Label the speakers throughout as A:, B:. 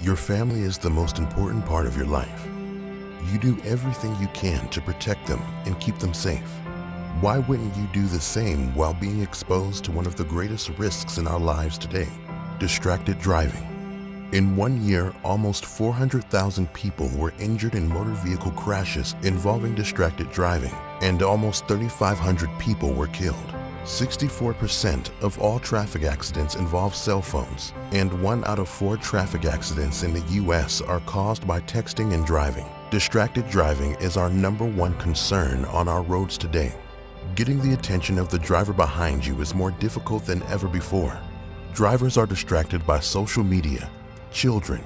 A: Your family is the most important part of your life. You do everything you can to protect them and keep them safe. Why wouldn't you do the same while being exposed to one of the greatest risks in our lives today? Distracted driving. In 1 year, almost 400,000 people were injured in motor vehicle crashes involving distracted driving, and almost 3,500 people were killed. 64% of all traffic accidents involve cell phones, and 1 out of 4 traffic accidents in the U.S. are caused by texting and driving. Distracted driving is our #1 concern on our roads today. Getting the attention of the driver behind you is more difficult than ever before. Drivers are distracted by social media, children,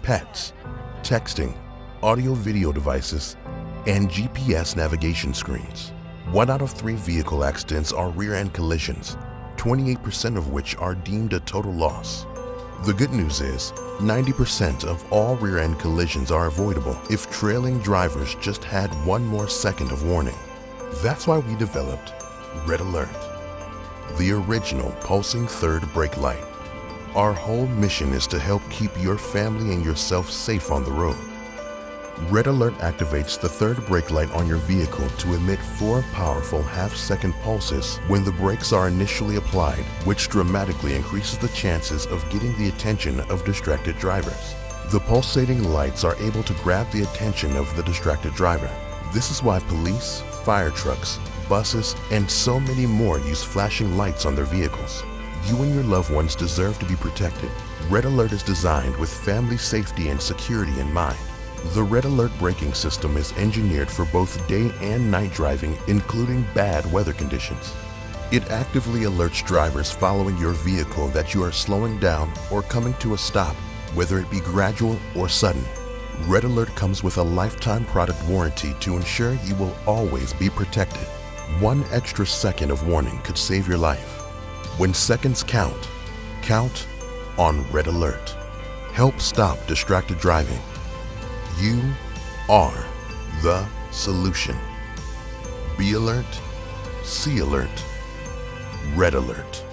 A: pets, texting, audio-video devices, and GPS navigation screens. 1 out of 3 vehicle accidents are rear-end collisions, 28% of which are deemed a total loss. The good news is, 90% of all rear-end collisions are avoidable if trailing drivers just had 1 more second of warning. That's why we developed Red Alert, the original pulsing third brake light. Our whole mission is to help keep your family and yourself safe on the road. Red Alert activates the third brake light on your vehicle to emit 4 powerful half-second pulses when the brakes are initially applied, which dramatically increases the chances of getting the attention of distracted drivers. The pulsating lights are able to grab the attention of the distracted driver. This is why police, fire trucks, buses, and so many more use flashing lights on their vehicles. You and your loved ones deserve to be protected. Red Alert is designed with family safety and security in mind. The Red Alert braking system is engineered for both day and night driving, including bad weather conditions. It actively alerts drivers following your vehicle that you are slowing down or coming to a stop, whether it be gradual or sudden. Red Alert comes with a lifetime product warranty to ensure you will always be protected. 1 extra second of warning could save your life. When seconds count, count on Red Alert. Help stop distracted driving. You are the solution. Be alert, see alert, Red Alert.